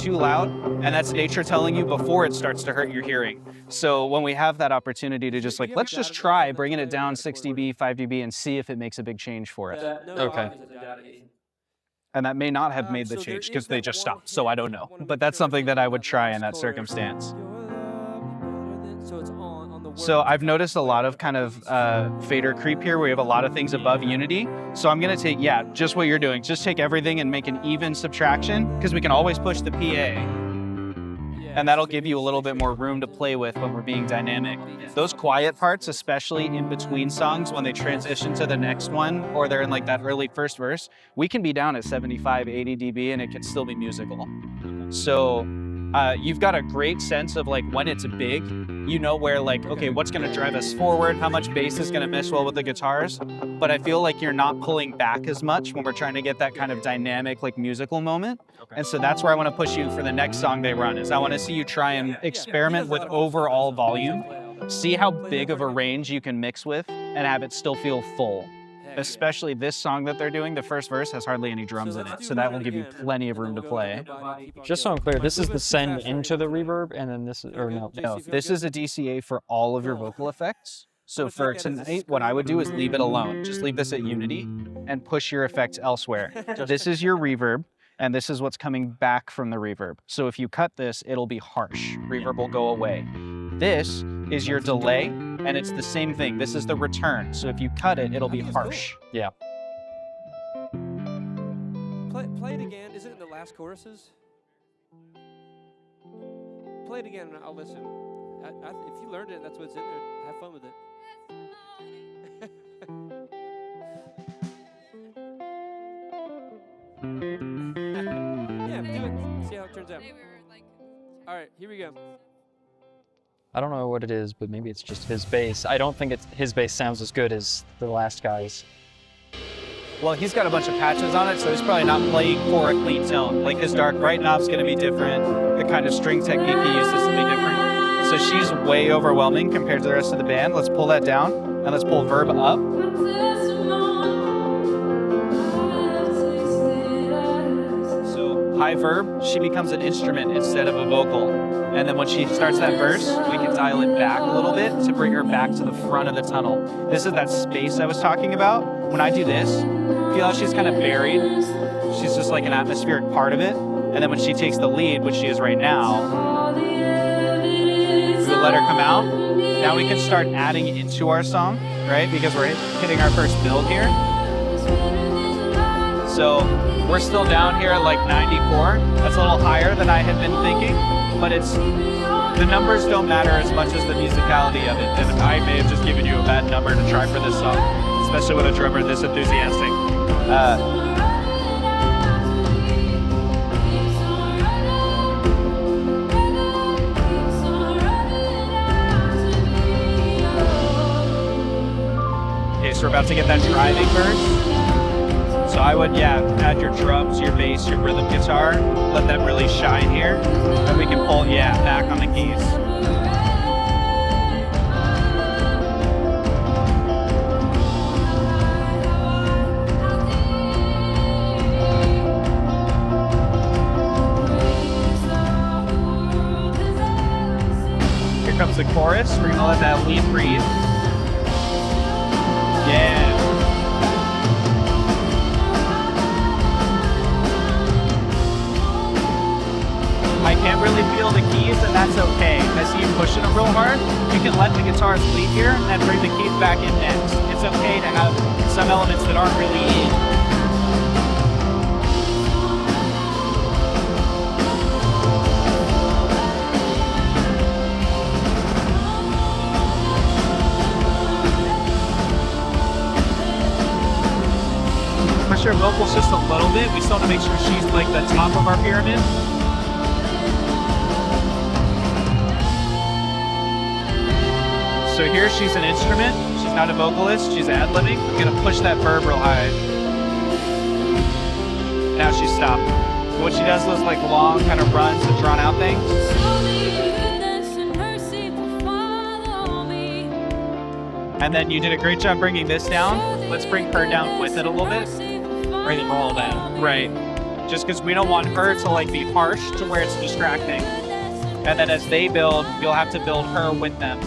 too loud, and that's nature telling you before it starts to hurt your hearing. So when we have that opportunity to just like, let's just try bringing it down 6 dB, 5 dB, and see if it makes a big change for it. Okay. And that may not have made the change because they just stopped, so I don't know. But that's something that I would try in that circumstance. So I've noticed a lot of kind of fader creep here where we have a lot of things above unity. So I'm gonna take, yeah, just what you're doing. Just take everything and make an even subtraction because we can always push the PA. And that'll give you a little bit more room to play with when we're being dynamic. Those quiet parts, especially in between songs when they transition to the next one, or they're in like that early first verse, we can be down at 75, 80 dB and it can still be musical. So you've got a great sense of like when it's big, you know where like, okay, what's gonna drive us forward, how much bass is gonna mesh well with the guitars, but I feel like you're not pulling back as much when we're trying to get that kind of dynamic, like musical moment. And so that's where I wanna push you for the next song they run, is I wanna see you try and experiment with overall volume, see how big of a range you can mix with and have it still feel full. Especially this song that they're doing, the first verse has hardly any drums in it, so that will give you plenty of room to play. Just so I'm clear, this is the send into the reverb, and then this is, or no? No, this is a DCA for all of your vocal effects. So for tonight, what I would do is leave it alone. Just leave this at unity and push your effects elsewhere. This is your reverb, and this is what's coming back from the reverb. So if you cut this, it'll be harsh. Reverb will go away. This is your delay, and it's the same thing. This is the return. So if you cut it, it'll be harsh. Yeah. Play it again. Is it in the last choruses? Play it again and I'll listen. If you learned it, that's what's in there. Have fun with it. Yeah, do it. See how it turns out. All right, here we go. I don't know what it is, but maybe it's just his bass. I don't think his bass sounds as good as the last guy's. Well, he's got a bunch of patches on it, so he's probably not playing for a clean tone. Like his dark bright knob's gonna be different. The kind of string technique he uses will be different. So she's way overwhelming compared to the rest of the band. Let's pull that down, and let's pull verb up. So high verb, she becomes an instrument instead of a vocal. And then when she starts that verse, we can dial it back a little bit to bring her back to the front of the tunnel. This is that space I was talking about. When I do this, feel how she's kind of buried. She's just like an atmospheric part of it. And then when she takes the lead, which she is right now, we'll let her come out. Now we can start adding into our song, right? Because we're hitting our first build here. So we're still down here at like 94. That's a little higher than I had been thinking. But the numbers don't matter as much as the musicality of it. And I may have just given you a bad number to try for this song, especially with a drummer this enthusiastic. Okay, so we're about to get that driving verse. So I would, add your drums, your bass, your rhythm guitar, let that really shine here. And we can pull, back on the keys. Here comes the chorus. We're gonna let that lead breathe. Yeah. I can't really feel the keys, and that's okay. I see you pushing them real hard. You can let the guitars lead here and bring the keys back in next. It's okay to have some elements that aren't really in. Push her vocals just a little bit. We still want to make sure she's like the top of our pyramid. So here she's an instrument, she's not a vocalist, she's ad-libbing. I'm gonna push that verb real high. Now she's stopped. When she does those like long kind of runs and drawn out things. And then you did a great job bringing this down. Let's bring her down with it a little bit. Bring it all down. Right. just because we don't want her to like be harsh to where it's distracting. And then as they build, you'll have to build her with them.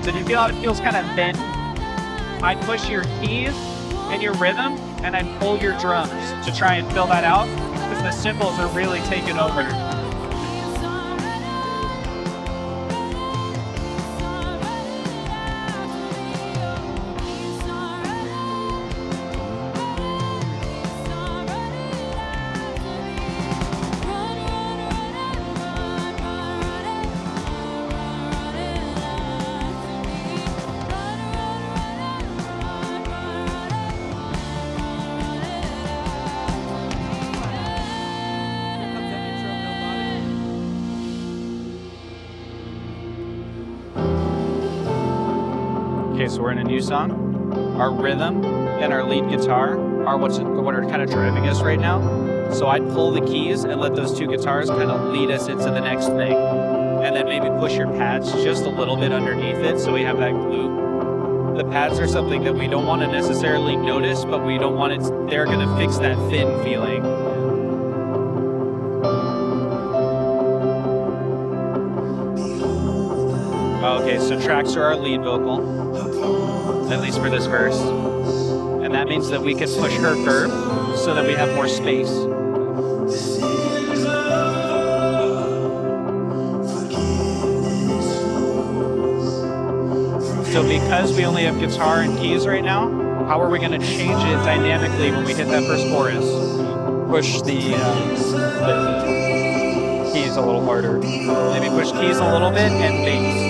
So do you feel how it feels kind of thin? I push your keys and your rhythm, and I pull your drums to try and fill that out, because the cymbals are really taking over. Okay, so we're in a new song. Our rhythm and our lead guitar are what are kind of driving us right now. So I'd pull the keys and let those two guitars kind of lead us into the next thing. And then maybe push your pads just a little bit underneath it so we have that glue. The pads are something that we don't want to necessarily notice, but we don't want it, they're going to fix that thin feeling. Okay, so tracks are our lead vocal, at least for this verse. And that means that we can push her curve so that we have more space. So because we only have guitar and keys right now, how are we going to change it dynamically when we hit that first chorus? Push the keys a little harder. Maybe push keys a little bit and bass.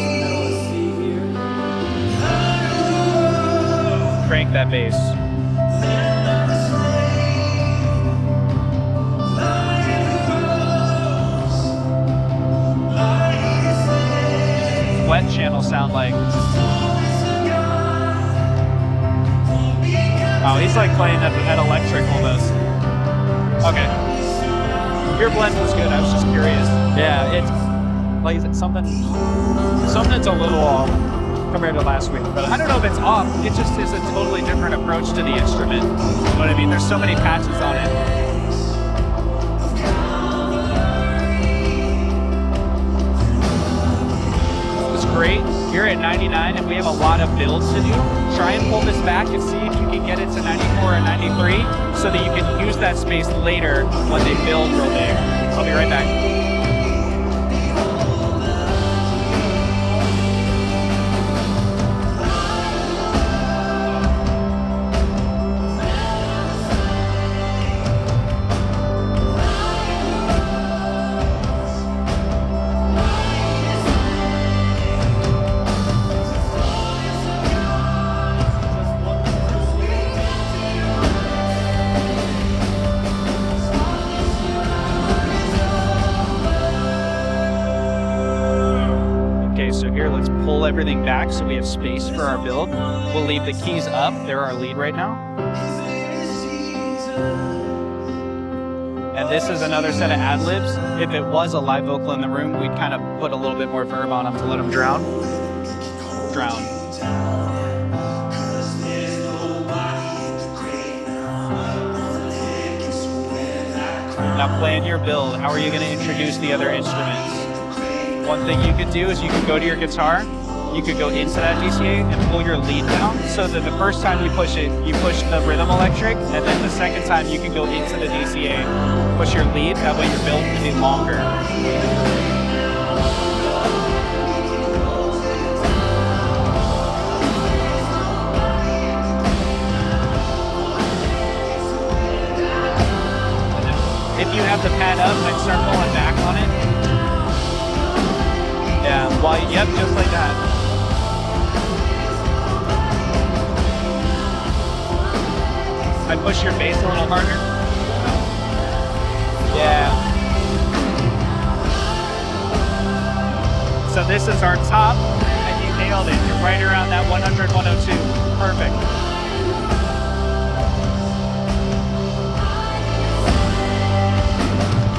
Crank that bass. Wet channel sound like. Oh, he's like playing at electric almost. Okay. Your blend was good. I was just curious. Yeah, it's like something that's a little off compared to last week. But I don't know if it's off. It just is a totally different approach to the instrument. You know what I mean? There's so many patches on it. It's great. You're at 99 and we have a lot of builds to do. Try and pull this back and see if you can get it to 94 or 93 so that you can use that space later when they build real big. I'll be right back. So here, let's pull everything back so we have space for our build. We'll leave the keys up. They're our lead right now. And this is another set of ad-libs. If it was a live vocal in the room, we'd kind of put a little bit more verb on them to let them drown. Drown. Now plan your build. How are you going to introduce the other instruments? One thing you could do is you could go to your guitar, you could go into that DCA and pull your lead down so that the first time you push it, you push the rhythm electric, and then the second time you can go into the DCA, push your lead, that way your build can be longer. If you have the pad up, then start pulling back on it. Yeah, yep, just like that. I push your bass a little harder. Yeah. This is our top, and you nailed it. You're right around that 100, 102. Perfect.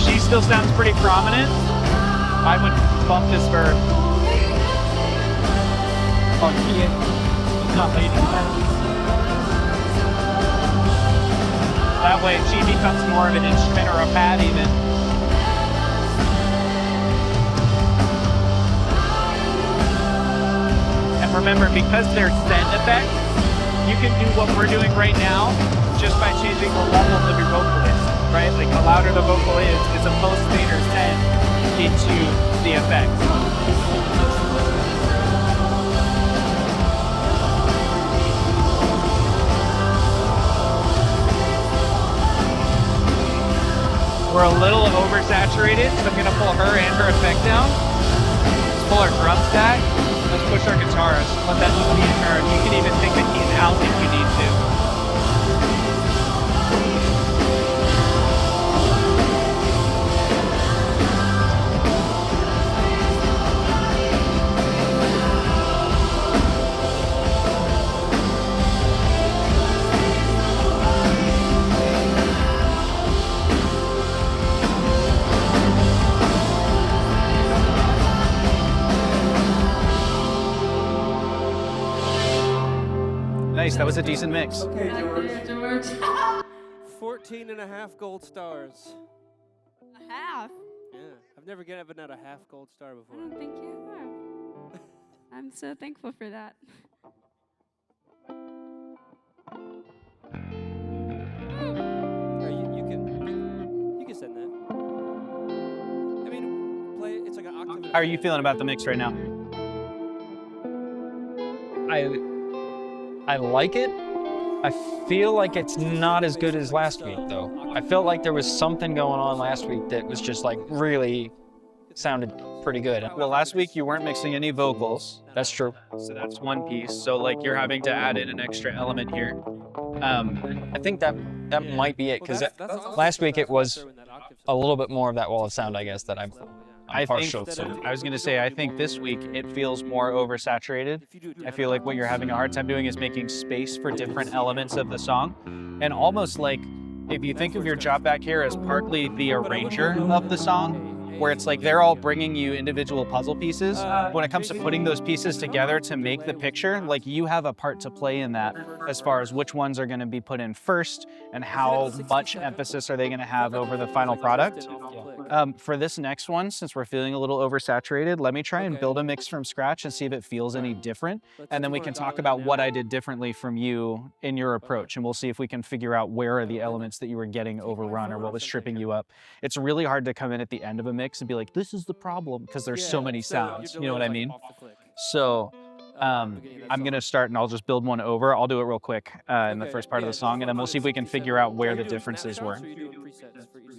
She still sounds pretty prominent. I would bump this verb. On key it. Not leading. That way she becomes more of an instrument or a pad even. And remember, because they're send effects, you can do what we're doing right now just by changing the levels of your vocalist, right? Like the louder the vocal is, it's a post fader send into the effect. We're a little oversaturated, so I'm gonna pull her and her effect down. Let's pull our drum stack. Let's push our guitars. Let that loop be in turn. You can even take the keys out if you need to. Nice, that was a decent mix. Okay, George. 14 and a half gold stars. A half? Yeah, I've never given out a half gold star before. I don't think you have. I'm so thankful for that. You can send that. I mean, play it's like an octave. How are you feeling about the mix right now? I like it. I feel like it's not as good as last week, though. I felt like there was something going on last week that was just like really sounded pretty good. Well, last week you weren't mixing any vocals. That's true. So that's one piece. So like you're having to add in an extra element here. I think that might be it, because last week it was a little bit more of that wall of sound, I guess, that I'm partial to. I was going to say, I think this week it feels more oversaturated. I feel like what you're having a hard time doing is making space for different elements of the song. And almost like, if you think of your job back here as partly the arranger of the song, where it's like they're all bringing you individual puzzle pieces. When it comes to putting those pieces together to make the picture, like you have a part to play in that as far as which ones are going to be put in first and how much emphasis are they going to have over the final product. For this next one, since we're feeling a little oversaturated, let me try and build a mix from scratch and see if it feels any different. And then we can talk about what I did differently from you in your approach. And we'll see if we can figure out where are the elements that you were getting overrun or what was tripping you up. It's really hard to come in at the end of a mix and be like, this is the problem, because there's so many sounds, you know what I mean? So I'm gonna start and I'll just build one over. I'll do it real quick in the first part of the song, and then we'll see if we can figure out where the differences were.